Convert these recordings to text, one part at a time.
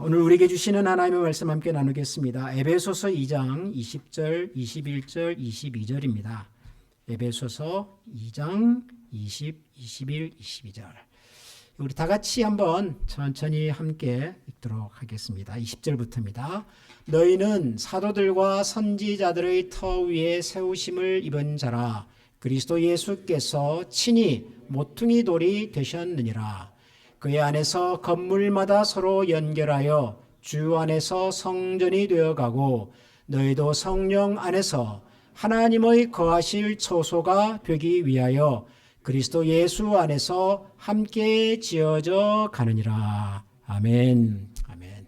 오늘 우리에게 주시는 하나님의 말씀 함께 나누겠습니다. 에베소서 2장 20절, 21절, 22절입니다. 에베소서 2장 20, 21, 22절. 우리 다 같이 한번 천천히 함께 읽도록 하겠습니다. 20절부터입니다. 너희는 사도들과 선지자들의 터 위에 세우심을 입은 자라. 그리스도 예수께서 친히 모퉁이 돌이 되셨느니라. 그의 안에서 건물마다 서로 연결하여 주 안에서 성전이 되어가고 너희도 성령 안에서 하나님의 거하실 처소가 되기 위하여 그리스도 예수 안에서 함께 지어져 가느니라. 아멘. 아멘.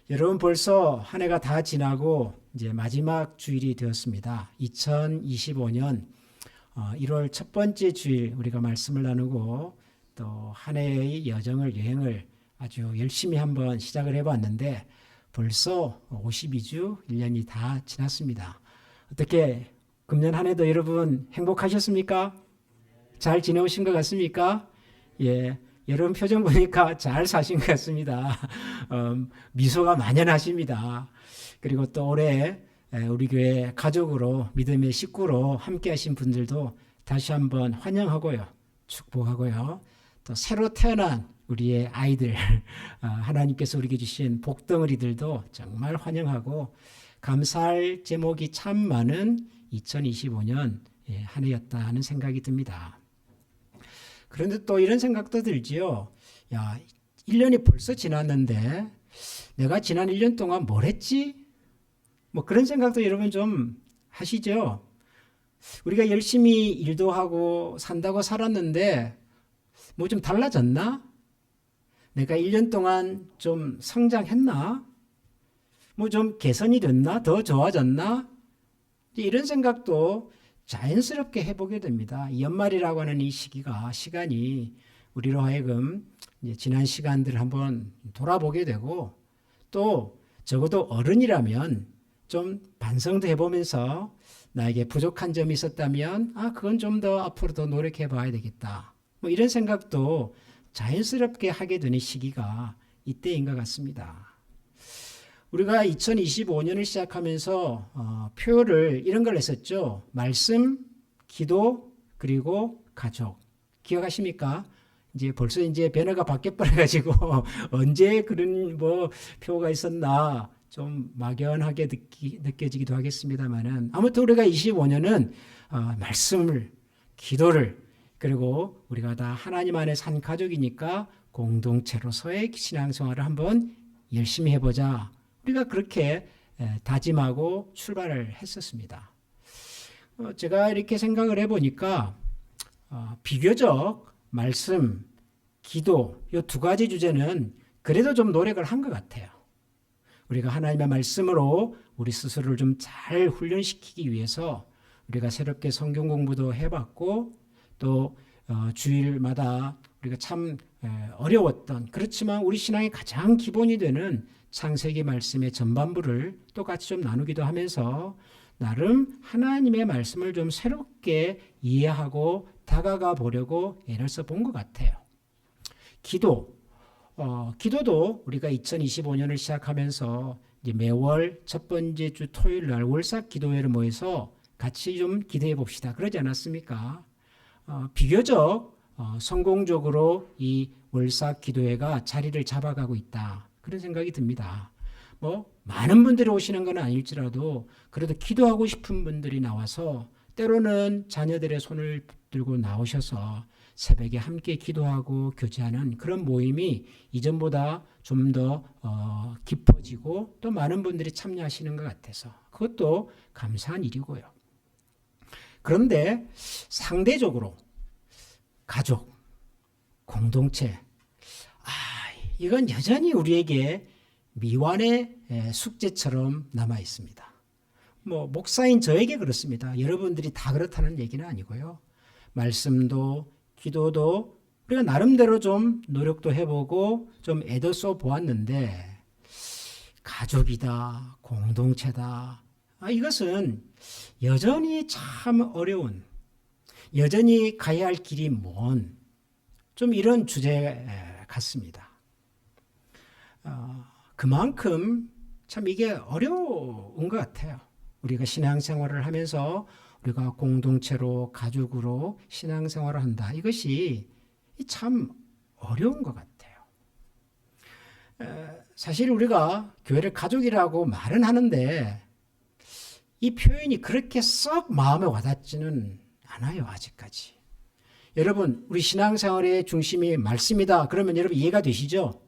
여러분, 벌써 한 해가 다 지나고 이제 마지막 주일이 되었습니다. 2025년 1월 첫 번째 주일 우리가 말씀을 나누고 또 한 해의 여행을 아주 열심히 한번 시작을 해봤는데 벌써 52주 1년이 다 지났습니다. 어떻게 금년 한 해도 여러분 행복하셨습니까? 잘 지내오신 것 같습니까? 예, 여러분 표정 보니까 잘 사신 것 같습니다. 미소가 만연하십니다. 그리고 또 올해 우리 교회 가족으로 믿음의 식구로 함께 하신 분들도 다시 한번 환영하고요. 축복하고요. 또 새로 태어난 우리의 아이들, 하나님께서 우리에게 주신 복덩어리들도 정말 환영하고 감사할 제목이 참 많은 2025년 한 해였다 하는 생각이 듭니다. 그런데 또 이런 생각도 들지요. 야, 1년이 벌써 지났는데 내가 지난 1년 동안 뭘 했지? 뭐 그런 생각도 여러분 좀 하시죠? 우리가 열심히 일도 하고 산다고 살았는데 뭐 좀 달라졌나? 내가 1년 동안 좀 성장했나? 뭐 좀 개선이 됐나? 더 좋아졌나? 이런 생각도 자연스럽게 해보게 됩니다. 연말이라고 하는 이 시간이 우리로 하여금 이제 지난 시간들을 한번 돌아보게 되고 또 적어도 어른이라면 좀 반성도 해보면서 나에게 부족한 점이 있었다면 그건 좀 더 앞으로 더 노력해 봐야 되겠다. 뭐 이런 생각도 자연스럽게 하게 되는 시기가 이때인 것 같습니다. 우리가 2025년을 시작하면서 표를 이런 걸 했었죠. 말씀, 기도, 그리고 가족. 기억하십니까? 이제 벌써 이제 변화가 바뀌어버려가지고 언제 그런 뭐 표가 있었나 좀 막연하게 느껴지기도 하겠습니다만은 아무튼 우리가 25년은 말씀을, 기도를 그리고 우리가 다 하나님 안에 산 가족이니까 공동체로서의 신앙생활을 한번 열심히 해보자. 우리가 그렇게 다짐하고 출발을 했었습니다. 제가 이렇게 생각을 해보니까 비교적 말씀, 기도 이 두 가지 주제는 그래도 좀 노력을 한 것 같아요. 우리가 하나님의 말씀으로 우리 스스로를 좀 잘 훈련시키기 위해서 우리가 새롭게 성경 공부도 해봤고 또 주일마다 우리가 참 어려웠던 그렇지만 우리 신앙의 가장 기본이 되는 창세기 말씀의 전반부를 또 같이 좀 나누기도 하면서 나름 하나님의 말씀을 좀 새롭게 이해하고 다가가 보려고 애를 써본 것 같아요. 기도도 우리가 2025년을 시작하면서 이제 매월 첫 번째 주 토요일 날 월삭 기도회를 모여서 같이 좀 기도해 봅시다. 그러지 않았습니까? 비교적 성공적으로 이 월삭 기도회가 자리를 잡아가고 있다. 그런 생각이 듭니다. 뭐 많은 분들이 오시는 건 아닐지라도 그래도 기도하고 싶은 분들이 나와서 때로는 자녀들의 손을 들고 나오셔서 새벽에 함께 기도하고 교제하는 그런 모임이 이전보다 좀 더 깊어지고 또 많은 분들이 참여하시는 것 같아서 그것도 감사한 일이고요. 그런데 상대적으로 가족, 공동체, 이건 여전히 우리에게 미완의 숙제처럼 남아 있습니다. 뭐 목사인 저에게 그렇습니다. 여러분들이 다 그렇다는 얘기는 아니고요. 말씀도 기도도 우리가 나름대로 좀 노력도 해보고 좀 애도 써 보았는데 가족이다, 공동체다. 이것은 여전히 참 어려운, 여전히 가야 할 길이 먼 좀 이런 주제 같습니다. 그만큼 참 이게 어려운 것 같아요. 우리가 신앙생활을 하면서 우리가 공동체로 가족으로 신앙생활을 한다. 이것이 참 어려운 것 같아요. 사실 우리가 교회를 가족이라고 말은 하는데 이 표현이 그렇게 썩 마음에 와닿지는 않아요. 아직까지. 여러분 우리 신앙생활의 중심이 말씀이다. 그러면 여러분 이해가 되시죠?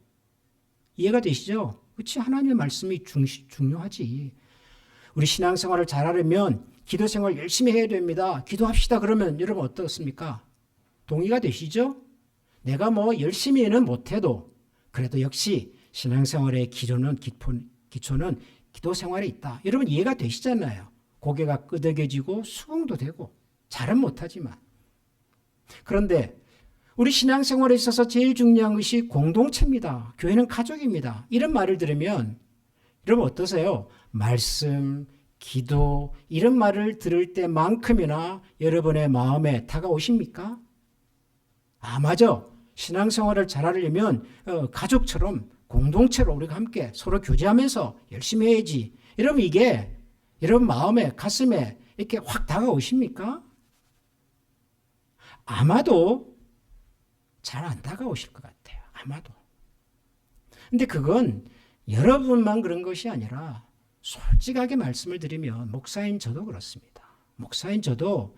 이해가 되시죠? 그렇지. 하나님의 말씀이 중요하지. 우리 신앙생활을 잘하려면 기도생활 열심히 해야 됩니다. 기도합시다. 그러면 여러분 어떻습니까? 동의가 되시죠? 내가 뭐 열심히는 못해도 그래도 역시 신앙생활의 기초는 기도생활에 있다. 여러분 이해가 되시잖아요. 고개가 끄덕여지고 수긍도 되고 잘은 못하지만. 그런데 우리 신앙생활에 있어서 제일 중요한 것이 공동체입니다. 교회는 가족입니다. 이런 말을 들으면 여러분 어떠세요? 말씀, 기도 이런 말을 들을 때만큼이나 여러분의 마음에 다가오십니까? 아 맞아. 신앙생활을 잘하려면 가족처럼 공동체로 우리가 함께 서로 교제하면서 열심히 해야지. 여러분 이게 여러분 마음에 가슴에 이렇게 확 다가오십니까? 아마도 잘 안 다가오실 것 같아요. 아마도. 근데 그건 여러분만 그런 것이 아니라 솔직하게 말씀을 드리면 목사인 저도 그렇습니다. 목사인 저도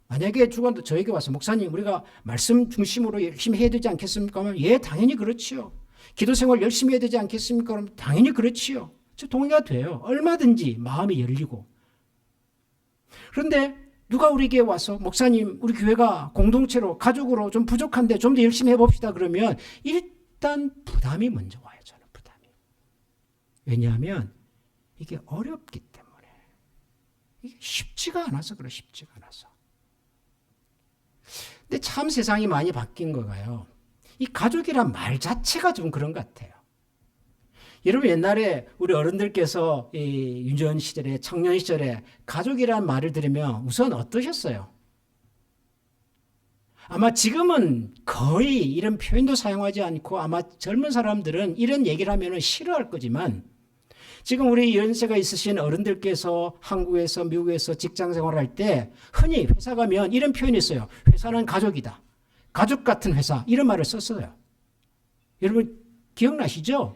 만약에 누가 저에게 와서 목사님 우리가 말씀 중심으로 열심히 해야 되지 않겠습니까? 하면 예 당연히 그렇지요. 기도생활 열심히 해야 되지 않겠습니까? 그러면 당연히 그렇지요. 저 동의가 돼요. 얼마든지 마음이 열리고. 그런데 누가 우리에게 와서 목사님 우리 교회가 공동체로 가족으로 좀 부족한데 좀 더 열심히 해봅시다 그러면 일단 부담이 먼저 와요. 저는 부담이. 왜냐하면 이게 어렵기 때문에. 이게 쉽지가 않아서 그래. 쉽지가 않아서. 근데 참 세상이 많이 바뀐 거가요. 이 가족이란 말 자체가 좀 그런 것 같아요. 여러분 옛날에 우리 어른들께서 이 유년 시절에 청년 시절에 가족이란 말을 들으면 우선 어떠셨어요? 아마 지금은 거의 이런 표현도 사용하지 않고 아마 젊은 사람들은 이런 얘기를 하면 싫어할 거지만 지금 우리 연세가 있으신 어른들께서 한국에서 미국에서 직장 생활할 때 흔히 회사 가면 이런 표현이 있어요. 회사는 가족이다. 가족 같은 회사 이런 말을 썼어요. 여러분 기억나시죠?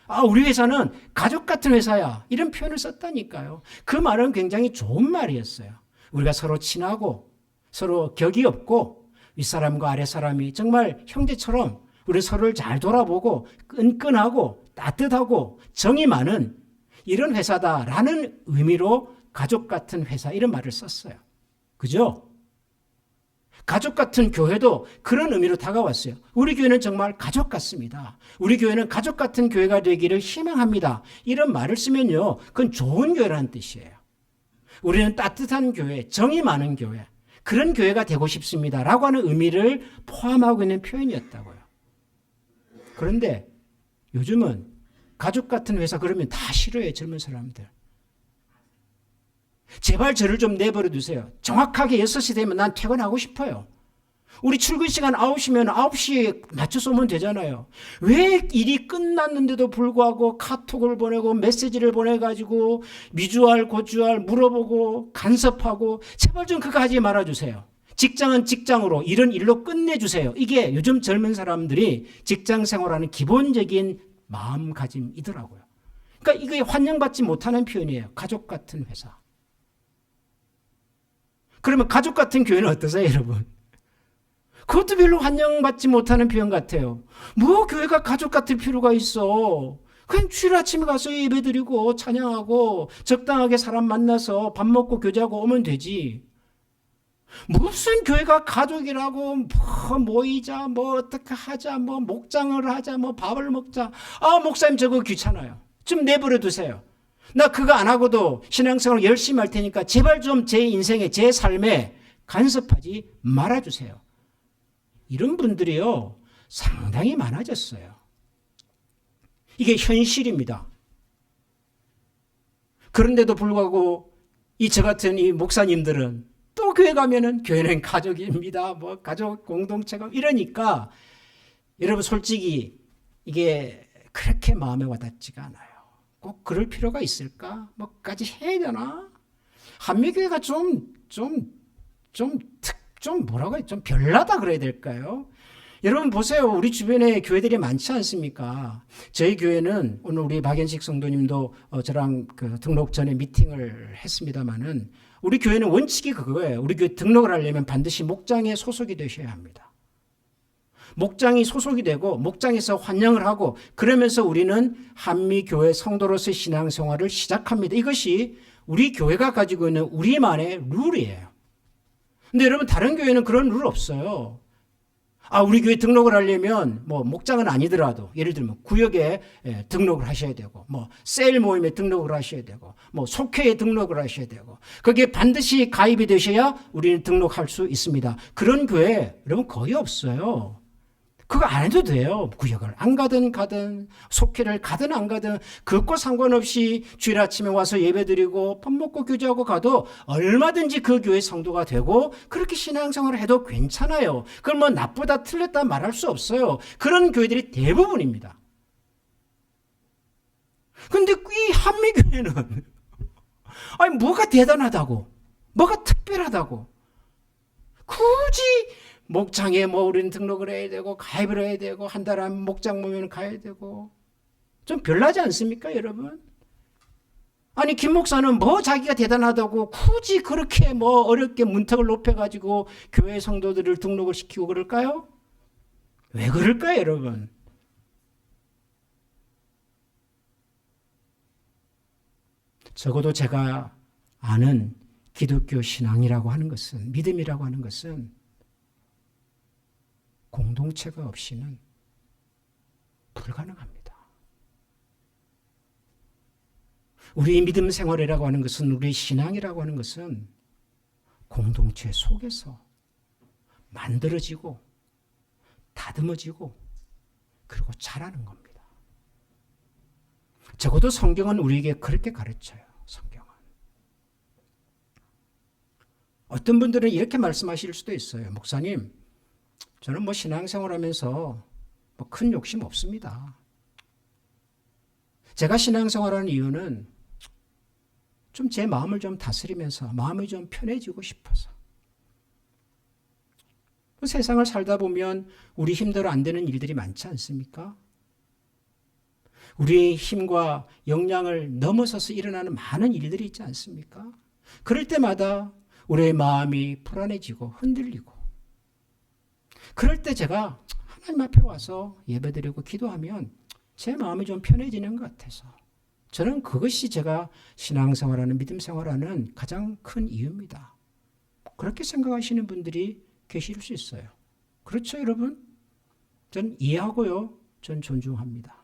아 우리 회사는 가족 같은 회사야. 이런 표현을 썼다니까요. 그 말은 굉장히 좋은 말이었어요. 우리가 서로 친하고 서로 격이 없고 윗사람과 아랫사람이 정말 형제처럼 우리 서로를 잘 돌아보고 끈끈하고 따뜻하고 정이 많은 이런 회사다라는 의미로 가족 같은 회사 이런 말을 썼어요. 그죠? 가족 같은 교회도 그런 의미로 다가왔어요. 우리 교회는 정말 가족 같습니다. 우리 교회는 가족 같은 교회가 되기를 희망합니다. 이런 말을 쓰면요. 그건 좋은 교회라는 뜻이에요. 우리는 따뜻한 교회, 정이 많은 교회, 그런 교회가 되고 싶습니다. 라고 하는 의미를 포함하고 있는 표현이었다고요. 그런데 요즘은 가족 같은 회사 그러면 다 싫어해요. 젊은 사람들. 제발 저를 좀 내버려 두세요. 정확하게 6시 되면 난 퇴근하고 싶어요. 우리 출근 시간 9시면 9시에 맞춰서 오면 되잖아요. 왜 일이 끝났는데도 불구하고 카톡을 보내고 메시지를 보내가지고 미주알 고주알 물어보고 간섭하고 제발 좀 그거 하지 말아주세요. 직장은 직장으로 일은 일로 끝내주세요. 이게 요즘 젊은 사람들이 직장 생활하는 기본적인 마음가짐이더라고요. 그러니까 이게 환영받지 못하는 표현이에요. 가족 같은 회사. 그러면 가족 같은 교회는 어떠세요, 여러분? 그것도 별로 환영받지 못하는 표현 같아요. 뭐 교회가 가족 같을 필요가 있어. 그냥 주일 아침에 가서 예배드리고 찬양하고 적당하게 사람 만나서 밥 먹고 교제하고 오면 되지. 무슨 교회가 가족이라고 뭐 모이자 뭐 어떻게 하자 뭐 목장을 하자 뭐 밥을 먹자. 아 목사님 저거 귀찮아요. 좀 내버려 두세요. 나 그거 안 하고도 신앙생활 열심히 할 테니까 제발 좀 제 인생에 제 삶에 간섭하지 말아주세요. 이런 분들이요 상당히 많아졌어요. 이게 현실입니다. 그런데도 불구하고 저 같은 이 목사님들은 또 교회 가면은 교회는 가족입니다. 뭐 가족 공동체가 이러니까 여러분 솔직히 이게 그렇게 마음에 와닿지가 않아요. 꼭 그럴 필요가 있을까? 뭐까지 해야 되나? 한미교회가 좀 뭐라고 좀 별나다 그래야 될까요? 여러분 보세요. 우리 주변에 교회들이 많지 않습니까? 저희 교회는 오늘 우리 박연식 성도님도 저랑 그 등록 전에 미팅을 했습니다마는 우리 교회는 원칙이 그거예요. 우리 교회 등록을 하려면 반드시 목장에 소속이 되셔야 합니다. 목장이 소속이 되고 목장에서 환영을 하고 그러면서 우리는 한미교회 성도로서의 신앙생활을 시작합니다. 이것이 우리 교회가 가지고 있는 우리만의 룰이에요. 근데 여러분 다른 교회는 그런 룰 없어요. 우리 교회 등록을 하려면 뭐 목장은 아니더라도 예를 들면 구역에 등록을 하셔야 되고 뭐 세일 모임에 등록을 하셔야 되고 뭐 속회에 등록을 하셔야 되고 거기에 반드시 가입이 되셔야 우리는 등록할 수 있습니다. 그런 교회 여러분 거의 없어요. 그거 안 해도 돼요. 구역을 안 가든 속회를 가든 안 가든 그것과 상관없이 주일 아침에 와서 예배드리고 밥 먹고 교제하고 가도 얼마든지 그 교회 성도가 되고 그렇게 신앙생활을 해도 괜찮아요. 그걸 뭐 나쁘다 틀렸다 말할 수 없어요. 그런 교회들이 대부분입니다. 근데 이 한미교회는 뭐가 대단하다고 뭐가 특별하다고 굳이 목장에 우리는 등록을 해야 되고 가입을 해야 되고 한 달 안 목장 모이면 가야 되고 좀 별나지 않습니까 여러분? 김 목사는 자기가 대단하다고 굳이 그렇게 어렵게 문턱을 높여가지고 교회 성도들을 등록을 시키고 그럴까요? 왜 그럴까요 여러분? 적어도 제가 아는 기독교 신앙이라고 하는 것은 믿음이라고 하는 것은 공동체가 없이는 불가능합니다. 우리 믿음 생활이라고 하는 것은 우리 신앙이라고 하는 것은 공동체 속에서 만들어지고 다듬어지고 그리고 자라는 겁니다. 적어도 성경은 우리에게 그렇게 가르쳐요. 성경은. 어떤 분들은 이렇게 말씀하실 수도 있어요. 목사님, 저는 신앙생활하면서 큰 욕심 없습니다. 제가 신앙생활하는 이유는 좀 제 마음을 좀 다스리면서 마음이 좀 편해지고 싶어서. 세상을 살다 보면 우리 힘대로 안 되는 일들이 많지 않습니까? 우리의 힘과 역량을 넘어서서 일어나는 많은 일들이 있지 않습니까? 그럴 때마다 우리의 마음이 불안해지고 흔들리고 그럴 때 제가 하나님 앞에 와서 예배드리고 기도하면 제 마음이 좀 편해지는 것 같아서 저는 그것이 제가 신앙생활하는 믿음생활하는 가장 큰 이유입니다. 그렇게 생각하시는 분들이 계실 수 있어요. 그렇죠 여러분? 전 이해하고요. 전 존중합니다.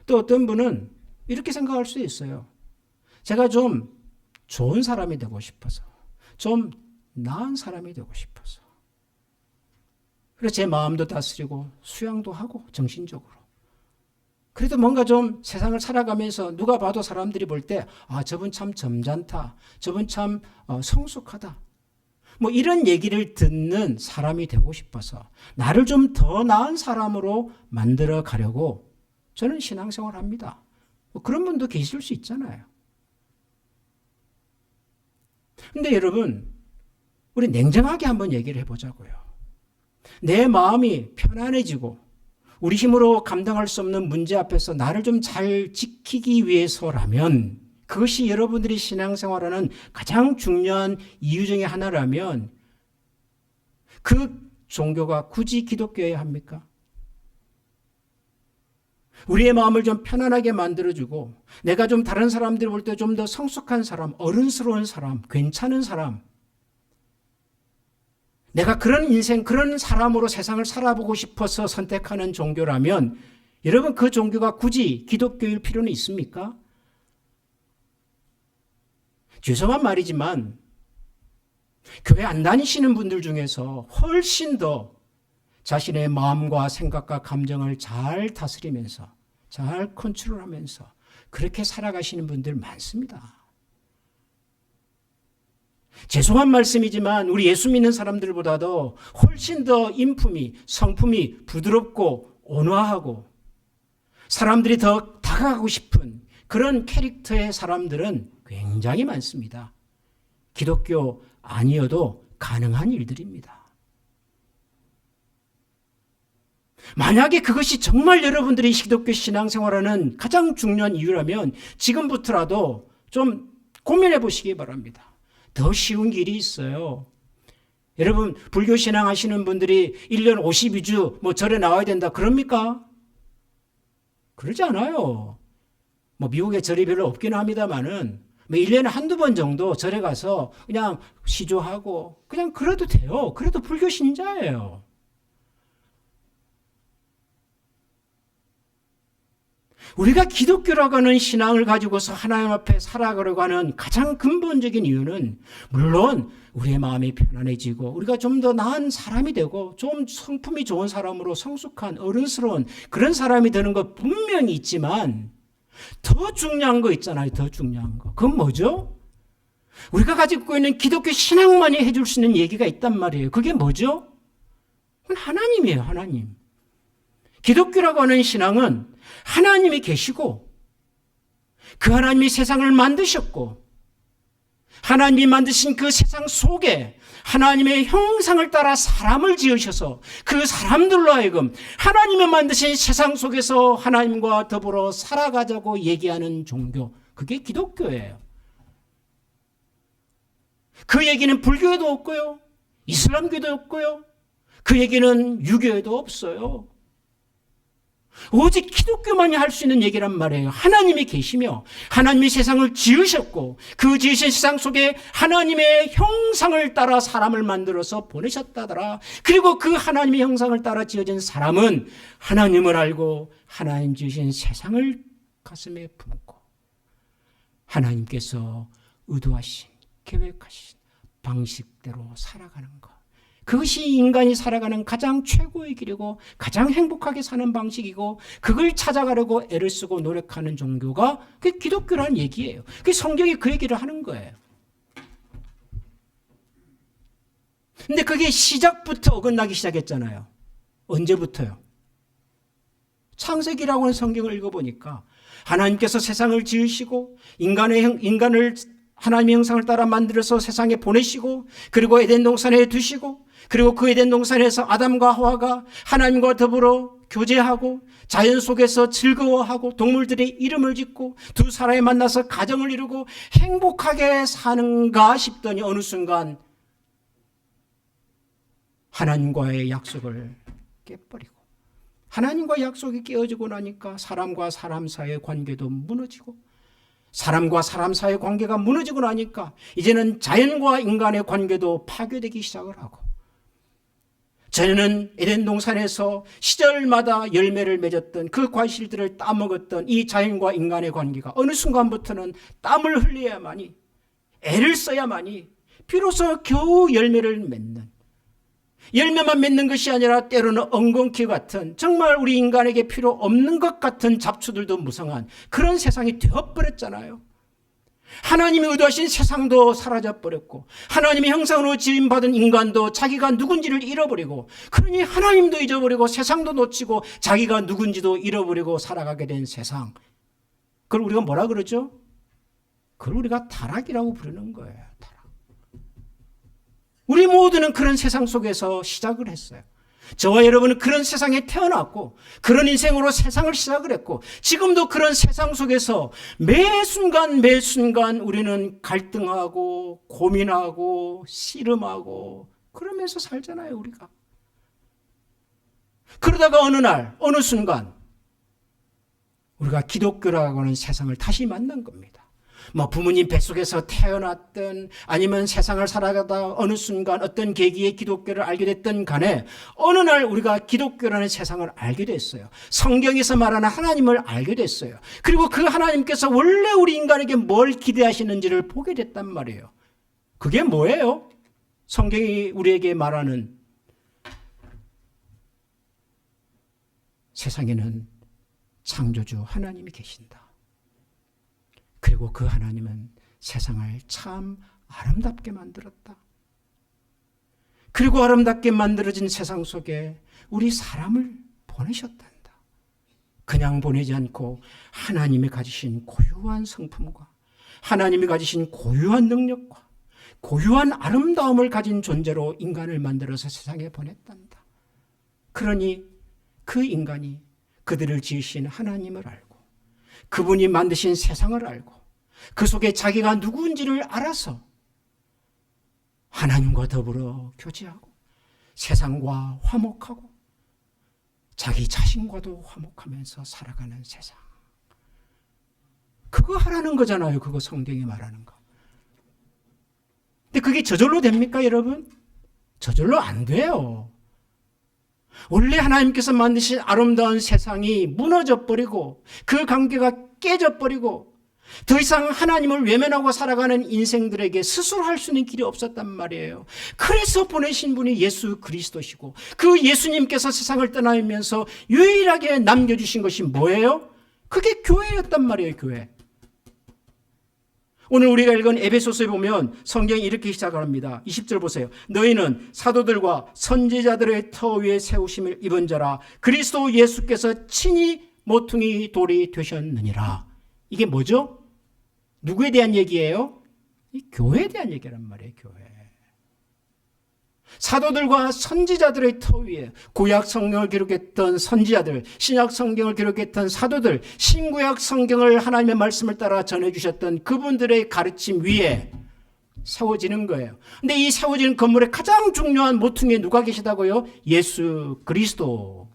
또 어떤 분은 이렇게 생각할 수 있어요. 제가 좀 좋은 사람이 되고 싶어서 좀 나은 사람이 되고 싶어서 그래서 제 마음도 다스리고 수양도 하고 정신적으로 그래도 뭔가 좀 세상을 살아가면서 누가 봐도 사람들이 볼 때 저분 참 점잖다. 저분 참 성숙하다. 이런 얘기를 듣는 사람이 되고 싶어서 나를 좀 더 나은 사람으로 만들어 가려고 저는 신앙생활을 합니다. 그런 분도 계실 수 있잖아요. 근데 여러분 우리 냉정하게 한번 얘기를 해보자고요. 내 마음이 편안해지고 우리 힘으로 감당할 수 없는 문제 앞에서 나를 좀 잘 지키기 위해서라면 그것이 여러분들이 신앙생활하는 가장 중요한 이유 중에 하나라면 그 종교가 굳이 기독교여야 합니까? 우리의 마음을 좀 편안하게 만들어주고 내가 좀 다른 사람들이 볼 때 좀 더 성숙한 사람, 어른스러운 사람, 괜찮은 사람 내가 그런 인생, 그런 사람으로 세상을 살아보고 싶어서 선택하는 종교라면 여러분 그 종교가 굳이 기독교일 필요는 있습니까? 죄송한 말이지만 교회 안 다니시는 분들 중에서 훨씬 더 자신의 마음과 생각과 감정을 잘 다스리면서 잘 컨트롤하면서 그렇게 살아가시는 분들 많습니다. 죄송한 말씀이지만 우리 예수 믿는 사람들보다도 훨씬 더 인품이 성품이 부드럽고 온화하고 사람들이 더 다가가고 싶은 그런 캐릭터의 사람들은 굉장히 많습니다. 기독교 아니어도 가능한 일들입니다. 만약에 그것이 정말 여러분들이 기독교 신앙생활하는 가장 중요한 이유라면 지금부터라도 좀 고민해 보시기 바랍니다. 더 쉬운 길이 있어요. 여러분, 불교 신앙 하시는 분들이 1년 52주 뭐 절에 나와야 된다 그럽니까? 그러지 않아요. 뭐 미국에 절이 별로 없기는 합니다만은 뭐 1년에 한두 번 정도 절에 가서 그냥 시조하고 그냥 그래도 돼요. 그래도 불교 신자예요. 우리가 기독교라고 하는 신앙을 가지고서 하나님 앞에 살아가려고 하는 가장 근본적인 이유는 물론 우리의 마음이 편안해지고 우리가 좀 더 나은 사람이 되고 좀 성품이 좋은 사람으로 성숙한 어른스러운 그런 사람이 되는 것 분명히 있지만 더 중요한 거 있잖아요. 더 중요한 거. 그건 뭐죠? 우리가 가지고 있는 기독교 신앙만이 해줄 수 있는 얘기가 있단 말이에요. 그게 뭐죠? 그건 하나님이에요. 하나님. 기독교라고 하는 신앙은 하나님이 계시고 그 하나님이 세상을 만드셨고 하나님이 만드신 그 세상 속에 하나님의 형상을 따라 사람을 지으셔서 그 사람들로 하여금 하나님이 만드신 세상 속에서 하나님과 더불어 살아가자고 얘기하는 종교, 그게 기독교예요. 그 얘기는 불교에도 없고요, 이슬람교도 없고요, 그 얘기는 유교에도 없어요. 오직 기독교만이 할 수 있는 얘기란 말이에요. 하나님이 계시며 하나님이 세상을 지으셨고 그 지으신 세상 속에 하나님의 형상을 따라 사람을 만들어서 보내셨다더라. 그리고 그 하나님의 형상을 따라 지어진 사람은 하나님을 알고 하나님 지으신 세상을 가슴에 품고 하나님께서 의도하신 계획하신 방식대로 살아가는 것, 그것이 인간이 살아가는 가장 최고의 길이고 가장 행복하게 사는 방식이고 그걸 찾아가려고 애를 쓰고 노력하는 종교가 그게 기독교라는 얘기예요. 그 성경이 그 얘기를 하는 거예요. 근데 그게 시작부터 어긋나기 시작했잖아요. 언제부터요? 창세기라고 하는 성경을 읽어보니까 하나님께서 세상을 지으시고 인간을 하나님의 형상을 따라 만들어서 세상에 보내시고 그리고 에덴 동산에 두시고 그리고 그 에덴 동산에서 아담과 하와가 하나님과 더불어 교제하고 자연 속에서 즐거워하고 동물들의 이름을 짓고 두 사람이 만나서 가정을 이루고 행복하게 사는가 싶더니 어느 순간 하나님과의 약속을 깨버리고 하나님과 약속이 깨어지고 나니까 사람과 사람 사이의 관계도 무너지고 사람과 사람 사이의 관계가 무너지고 나니까 이제는 자연과 인간의 관계도 파괴되기 시작을 하고 전에는 에덴 동산에서 시절마다 열매를 맺었던 그 과실들을 따먹었던 이 자연과 인간의 관계가 어느 순간부터는 땀을 흘려야만이 애를 써야만이 비로소 겨우 열매를 맺는, 열매만 맺는 것이 아니라 때로는 엉겅퀴 같은 정말 우리 인간에게 필요 없는 것 같은 잡초들도 무성한 그런 세상이 되어버렸잖아요. 하나님이 의도하신 세상도 사라져버렸고 하나님의 형상으로 지음받은 인간도 자기가 누군지를 잃어버리고 그러니 하나님도 잊어버리고 세상도 놓치고 자기가 누군지도 잃어버리고 살아가게 된 세상, 그걸 우리가 뭐라 그러죠? 그걸 우리가 타락이라고 부르는 거예요. 타락. 우리 모두는 그런 세상 속에서 시작을 했어요. 저와 여러분은 그런 세상에 태어났고 그런 인생으로 세상을 시작을 했고 지금도 그런 세상 속에서 매 순간 매 순간 우리는 갈등하고 고민하고 씨름하고 그러면서 살잖아요. 우리가. 그러다가 어느 날 어느 순간 우리가 기독교라고 하는 세상을 다시 만난 겁니다. 뭐 부모님 뱃속에서 태어났든 아니면 세상을 살아가다 어느 순간 어떤 계기에 기독교를 알게 됐든 간에 어느 날 우리가 기독교라는 세상을 알게 됐어요. 성경에서 말하는 하나님을 알게 됐어요. 그리고 그 하나님께서 원래 우리 인간에게 뭘 기대하시는지를 보게 됐단 말이에요. 그게 뭐예요? 성경이 우리에게 말하는 세상에는 창조주 하나님이 계신다. 그리고 그 하나님은 세상을 참 아름답게 만들었다. 그리고 아름답게 만들어진 세상 속에 우리 사람을 보내셨단다. 그냥 보내지 않고 하나님이 가지신 고유한 성품과 하나님이 가지신 고유한 능력과 고유한 아름다움을 가진 존재로 인간을 만들어서 세상에 보냈단다. 그러니 그 인간이 그들을 지으신 하나님을 알고 그분이 만드신 세상을 알고 그 속에 자기가 누구인지를 알아서 하나님과 더불어 교제하고 세상과 화목하고 자기 자신과도 화목하면서 살아가는 세상. 그거 하라는 거잖아요. 그거 성경이 말하는 거. 근데 그게 저절로 됩니까, 여러분? 저절로 안 돼요. 원래 하나님께서 만드신 아름다운 세상이 무너져버리고 그 관계가 깨져버리고 더 이상 하나님을 외면하고 살아가는 인생들에게 스스로 할 수 있는 길이 없었단 말이에요. 그래서 보내신 분이 예수 그리스도시고 그 예수님께서 세상을 떠나면서 유일하게 남겨주신 것이 뭐예요? 그게 교회였단 말이에요. 교회. 오늘 우리가 읽은 에베소서에 보면 성경이 이렇게 시작합니다. 20절 보세요. 너희는 사도들과 선지자들의 터 위에 세우심을 입은 자라 그리스도 예수께서 친히 모퉁이 돌이 되셨느니라. 이게 뭐죠? 누구에 대한 얘기예요? 이 교회에 대한 얘기란 말이에요. 교회. 사도들과 선지자들의 터 위에 구약 성경을 기록했던 선지자들, 신약 성경을 기록했던 사도들, 신구약 성경을 하나님의 말씀을 따라 전해주셨던 그분들의 가르침 위에 세워지는 거예요. 근데 이 세워지는 건물의 가장 중요한 모퉁이에 누가 계시다고요? 예수 그리스도.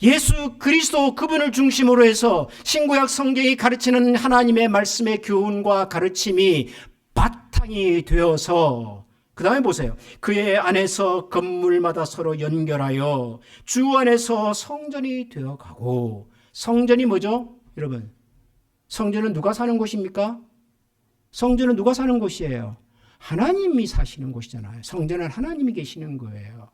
예수 그리스도 그분을 중심으로 해서 신구약 성경이 가르치는 하나님의 말씀의 교훈과 가르침이 바탕이 되어서 그 다음에 보세요. 그의 안에서 건물마다 서로 연결하여 주 안에서 성전이 되어가고 성전이 뭐죠? 여러분 성전은 누가 사는 곳입니까? 성전은 누가 사는 곳이에요? 하나님이 사시는 곳이잖아요. 성전은 하나님이 계시는 거예요.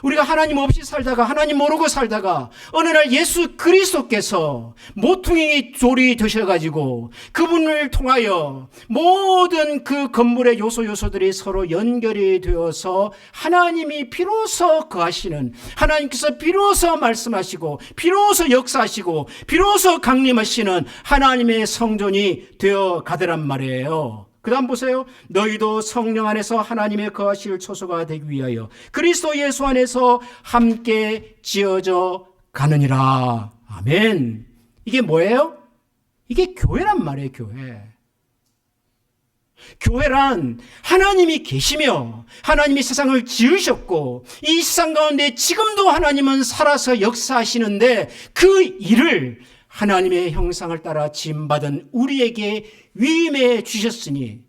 우리가 하나님 없이 살다가 하나님 모르고 살다가 어느 날 예수 그리스도께서 모퉁이 돌이 되셔가지고 그분을 통하여 모든 그 건물의 요소들이 서로 연결이 되어서 하나님이 비로소 거하시는 하나님께서 비로소 말씀하시고 비로소 역사하시고 비로소 강림하시는 하나님의 성전이 되어 가더란 말이에요. 그 다음 보세요. 너희도 성령 안에서 하나님의 거하실 초소가 되기 위하여 그리스도 예수 안에서 함께 지어져 가느니라. 아멘. 이게 뭐예요? 이게 교회란 말이에요. 교회. 교회란 하나님이 계시며 하나님이 세상을 지으셨고 이 세상 가운데 지금도 하나님은 살아서 역사하시는데 그 일을 하나님의 형상을 따라 지음받은 우리에게 위임해 주셨으니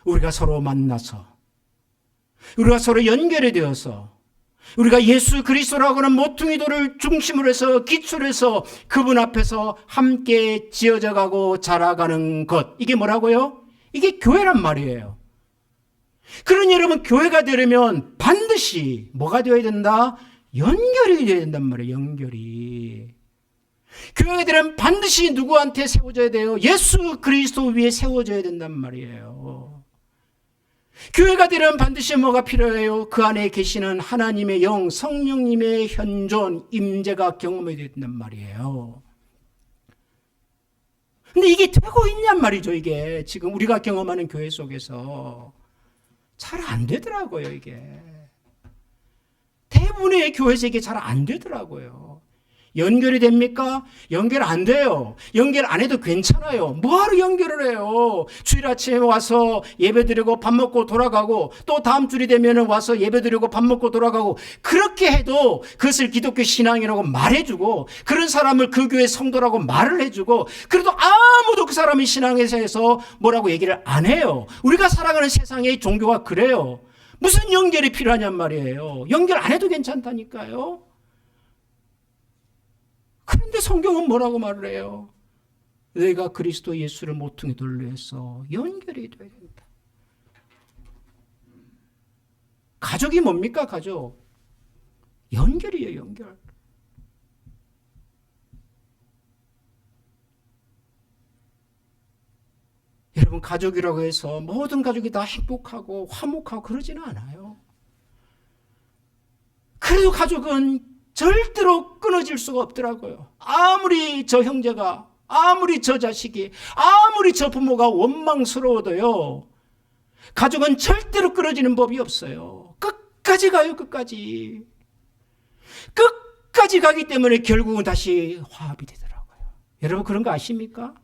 우리가 서로 만나서 우리가 서로 연결이 되어서 우리가 예수 그리스도라고 하는 모퉁이 돌을 중심으로 해서 기초로 해서 그분 앞에서 함께 지어져 가고 자라가는 것. 이게 뭐라고요? 이게 교회란 말이에요. 그러니 여러분 교회가 되려면 반드시 뭐가 되어야 된다? 연결이 되어야 된단 말이에요. 연결이. 교회들은 반드시 누구한테 세워져야 돼요? 예수 그리스도 위에 세워져야 된단 말이에요. 교회가 되려면 반드시 뭐가 필요해요? 그 안에 계시는 하나님의 영, 성령님의 현존, 임재가 경험해야 된단 말이에요. 근데 이게 되고 있냔 말이죠. 이게 지금 우리가 경험하는 교회 속에서 잘 안 되더라고요. 이게 대부분의 교회에서 이게 잘 안 되더라고요. 연결이 됩니까? 연결 안 돼요. 연결 안 해도 괜찮아요. 뭐하러 연결을 해요? 주일 아침에 와서 예배드리고 밥 먹고 돌아가고 또 다음 주일이 되면 와서 예배드리고 밥 먹고 돌아가고 그렇게 해도 그것을 기독교 신앙이라고 말해주고 그런 사람을 그 교회 성도라고 말을 해주고 그래도 아무도 그 사람의 신앙에 대해서 뭐라고 얘기를 안 해요. 우리가 살아가는 세상의 종교가 그래요. 무슨 연결이 필요하냔 말이에요. 연결 안 해도 괜찮다니까요. 그런데 성경은 뭐라고 말을 해요? 너희가 그리스도 예수를 모퉁이 돌로 해서 연결이 돼야 된다. 가족이 뭡니까? 가족. 연결이에요. 연결. 여러분 가족이라고 해서 모든 가족이 다 행복하고 화목하고 그러지는 않아요. 그래도 가족은 절대로 끊어질 수가 없더라고요. 아무리 저 형제가, 아무리 저 자식이, 아무리 저 부모가 원망스러워도요, 가족은 절대로 끊어지는 법이 없어요. 끝까지 가요. 끝까지 가기 때문에 결국은 다시 화합이 되더라고요. 여러분 그런 거 아십니까?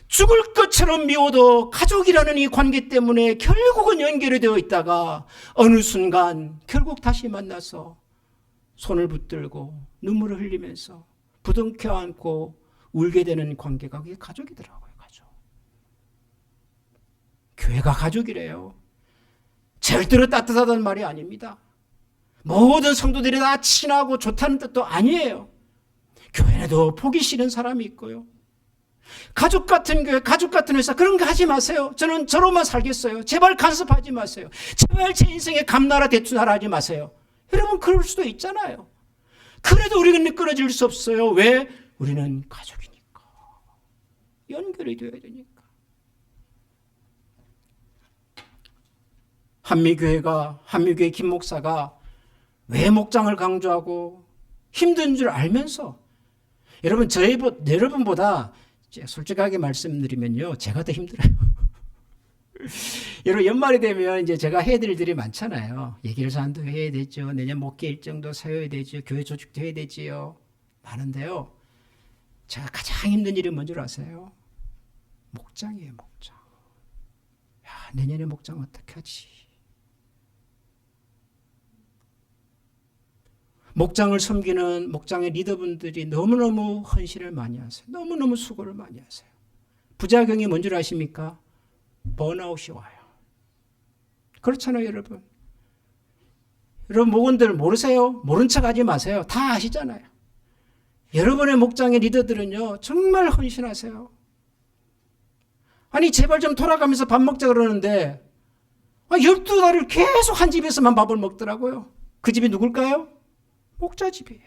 죽을 것처럼 미워도 가족이라는 이 관계 때문에 결국은 연결이 되어 있다가 어느 순간 결국 다시 만나서 손을 붙들고 눈물을 흘리면서 부둥켜 안고 울게 되는 관계가 그게 가족이더라고요. 가족. 교회가 가족이래요. 절대로 따뜻하다는 말이 아닙니다. 모든 성도들이 다 친하고 좋다는 뜻도 아니에요. 교회에도 보기 싫은 사람이 있고요. 가족 같은 교회, 가족 같은 회사, 그런 거 하지 마세요. 저는 저로만 살겠어요. 제발 간섭하지 마세요. 제발 제 인생에 감나라 대투나라 하지 마세요. 여러분 그럴 수도 있잖아요. 그래도 우리는 끊어질 수 없어요. 왜? 우리는 가족이니까. 연결이 되어야 되니까. 한미교회 김 목사가 왜 목장을 강조하고 힘든 줄 알면서, 여러분 여러분보다 솔직하게 말씀드리면요, 제가 더 힘들어요. 여러분 연말이 되면 이제 제가 해야 될 일이 많잖아요. 예결산도 해야 되죠. 내년 목회 일정도 세워야 되죠. 교회 조직도 해야 되지요. 많은데요, 제가 가장 힘든 일이 뭔지 아세요? 목장이에요. 목장. 야, 내년에 목장 어떻게 하지? 목장을 섬기는 목장의 리더분들이 너무너무 헌신을 많이 하세요. 너무너무 수고를 많이 하세요. 부작용이 뭔 줄 아십니까? 번아웃이 와요. 그렇잖아요, 여러분. 여러분 목원들 모르세요? 모른 척 하지 마세요. 다 아시잖아요. 여러분의 목장의 리더들은요, 정말 헌신하세요. 아니 제발 좀 돌아가면서 밥 먹자 그러는데 12달을 계속 한 집에서만 밥을 먹더라고요. 그 집이 누굴까요? 목자 집이에요.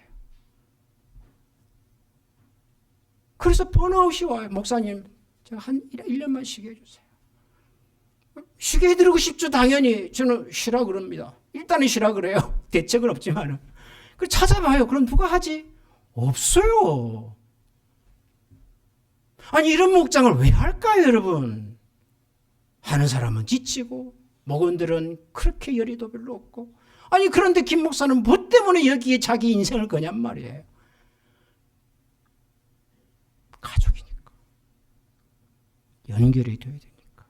그래서 번아웃이 와요. 목사님, 제가 한 1년만 쉬게 해주세요. 쉬게 해드리고 싶죠. 당연히 저는 쉬라 그럽니다. 일단은 쉬라 그래요. 대책은 없지만은. 그걸 찾아봐요. 그럼 누가 하지? 없어요. 아니 이런 목장을 왜 할까요, 여러분? 하는 사람은 지치고 목원들은 그렇게 열의도 별로 없고. 아니 그런데 김 목사는 뭐 때문에 여기에 자기 인생을 거냔 말이에요. 가족이니까. 연결이 돼야 되니까.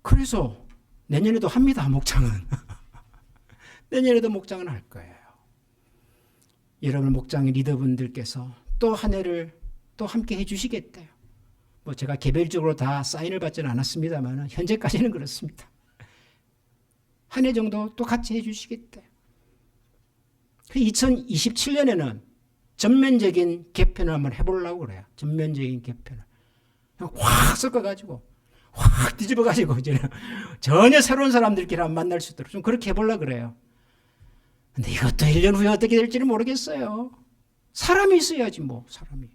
그래서 내년에도 합니다. 목장은. 내년에도 목장은 할 거예요. 여러분 목장의 리더분들께서 또 한 해를 또 함께 해주시겠대요. 뭐 제가 개별적으로 다 사인을 받지는 않았습니다만 현재까지는 그렇습니다. 한 해 정도 또 같이 해주시겠대요. 2027년에는 전면적인 개편을 한번 해보려고 그래요. 전면적인 개편을. 그냥 확 섞어가지고, 확 뒤집어가지고, 전혀 새로운 사람들끼리 한번 만날 수 있도록 좀 그렇게 해보려고 그래요. 근데 이것도 1년 후에 어떻게 될지는 모르겠어요. 사람이 있어야지, 뭐, 사람이.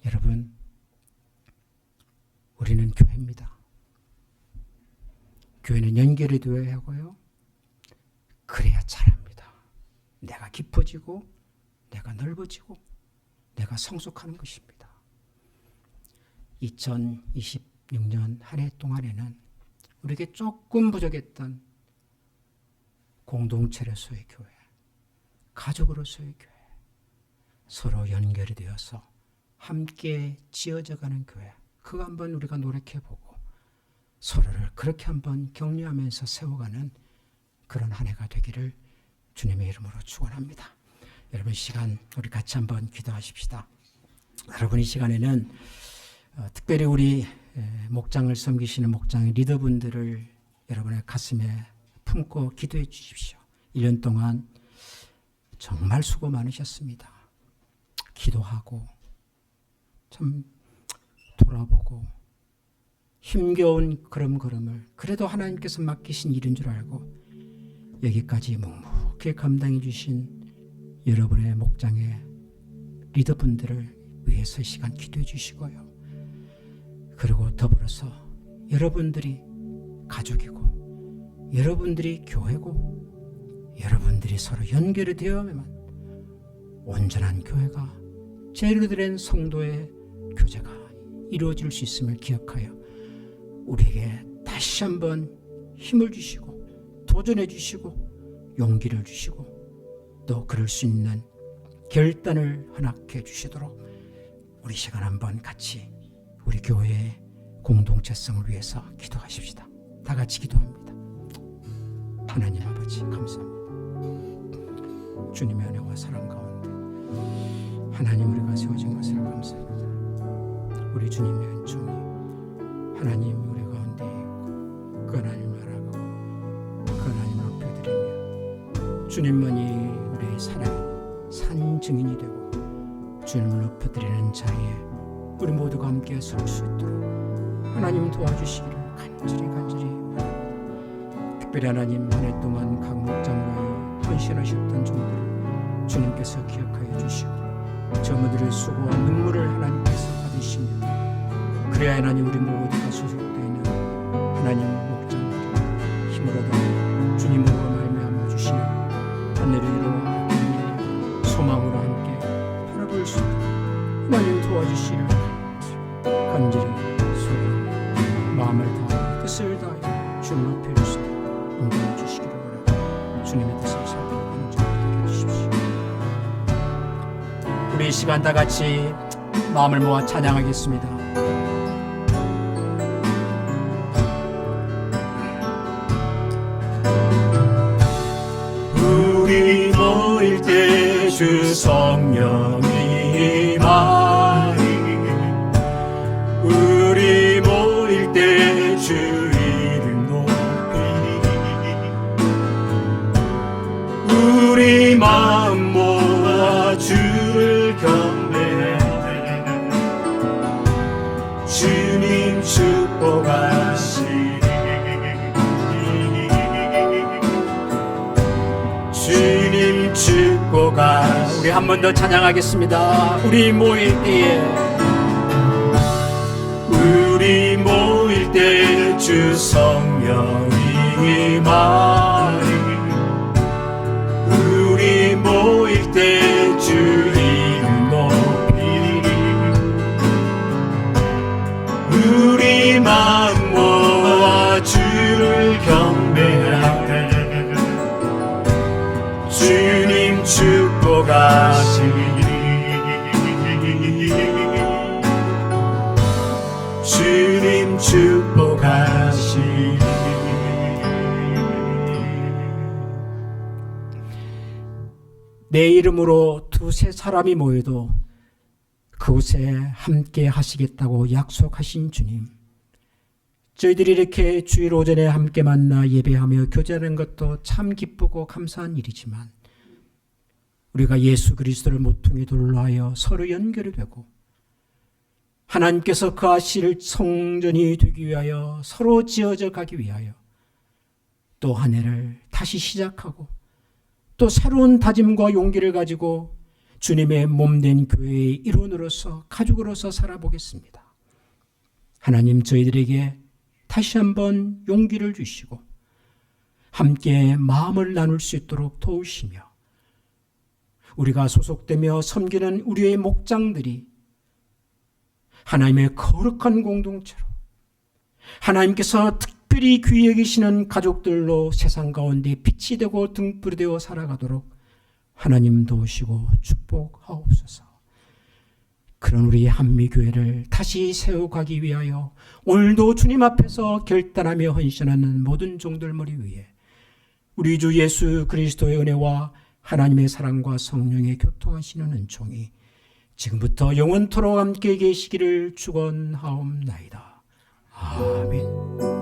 여러분, 우리는 교회입니다. 교회는 연결이 되어야 하고요. 그래야 잘합니다. 내가 깊어지고, 내가 넓어지고, 내가 성숙하는 것입니다. 2026년 한 해 동안에는 우리에게 조금 부족했던 공동체로서의 교회, 가족으로서의 교회, 서로 연결이 되어서 함께 지어져가는 교회, 그거 한번 우리가 노력해보고 서로를 그렇게 한번 격려하면서 세워가는 그런 한 해가 되기를 주님의 이름으로 축원합니다. 여러분 시간 우리 같이 한번 기도하십시다. 여러분 이 시간에는 특별히 우리 목장을 섬기시는 목장의 리더분들을 여러분의 가슴에 품고 기도해 주십시오. 1년 동안 정말 수고 많으셨습니다. 기도하고 참 돌아보고 힘겨운 걸음을 그래도 하나님께서 맡기신 일인 줄 알고 여기까지 묵묵히 감당해 주신 여러분의 목장의 리더분들을 위해서 이 시간 기도해 주시고요. 그리고 더불어서 여러분들이 가족이고 여러분들이 교회고 여러분들이 서로 연결이 되어야만 온전한 교회가 제대로 된 성도의 교제가 이루어질 수 있음을 기억하여 우리에게 다시 한번 힘을 주시고 도전해 주시고 용기를 주시고 또 그럴 수 있는 결단을 허락해 주시도록 우리 시간 한번 같이 우리 교회의 공동체성을 위해서 기도하십시다. 다 같이 기도합니다. 하나님 아버지 감사합니다. 주님의 은혜와 사랑 가운데 하나님 우리가 세워진 것을 감사합니다. 우리 주님의 은총이 하나님 우리 가운데 있고 그 하나님 알아가고 그 하나님 높여드리며 주님만이 우리의 사랑의 산 증인이 되고 주님을 높여드리는 자리에 우리 모두가 함께 설 수 있도록 하나님 도와주시기를 간절히 원합니다. 특별히 하나님 한 해 동안 각 목장로에 헌신하셨던 종들을 주님께서 기억하여 주시고 저모들의 수고와 눈물을 하나님께서 받으시며 그래야 하나님 우리 모두가 소속되는 하나님 목장들이 힘을 얻어 주님으로 말미암아 주시는 하늘의 이루와 소망으로 함께 바라볼 수 있도록 하나님 도와주시기를 간절히 소원 마음을 다하여 뜻을 다하여 주를 높여주시되 인도해 주시기를 원하고 주님의 뜻을 살펴보는 자가 되게 해주십시오. 우리 이 시간 다 같이 마음을 모아 찬양하겠습니다. 우리 모일 때 주 성령이 임하니 우리 모일 때 주 이름 높이니 우리 마음 모아 주를 경배해 주님 축복하시니 주님 축복하 우리 한 번 더 찬양하겠습니다. 우리 모일 때에 우리 모일 때 주 성령이 임하니 우리 모일 때 주 이름 높이니 우리 마음 모아 주를 경배하되 주님 축복하시니 주님 축복하시니 내 이름으로 두세 사람이 모여도 그곳에 함께 하시겠다고 약속하신 주님, 저희들이 이렇게 주일 오전에 함께 만나 예배하며 교제하는 것도 참 기쁘고 감사한 일이지만 우리가 예수 그리스도를 모퉁이 돌로 하여 서로 연결이 되고 하나님께서 거하실 성전이 되기 위하여 서로 지어져 가기 위하여 또 한 해를 다시 시작하고 또 새로운 다짐과 용기를 가지고 주님의 몸된 교회의 일원으로서 가족으로서 살아보겠습니다. 하나님 저희들에게 다시 한번 용기를 주시고 함께 마음을 나눌 수 있도록 도우시며 우리가 소속되며 섬기는 우리의 목장들이 하나님의 거룩한 공동체로 하나님께서 특별히 귀히 여기시는 가족들로 세상 가운데 빛이 되고 등불이 되어 살아가도록 하나님 도우시고 축복하옵소서. 그런 우리 한미교회를 다시 세워가기 위하여 오늘도 주님 앞에서 결단하며 헌신하는 모든 종들 머리 위에 우리 주 예수 그리스도의 은혜와 하나님의 사랑과 성령의 교통하시는 은총이 지금부터 영원토록 함께 계시기를 축원하옵나이다. 아멘.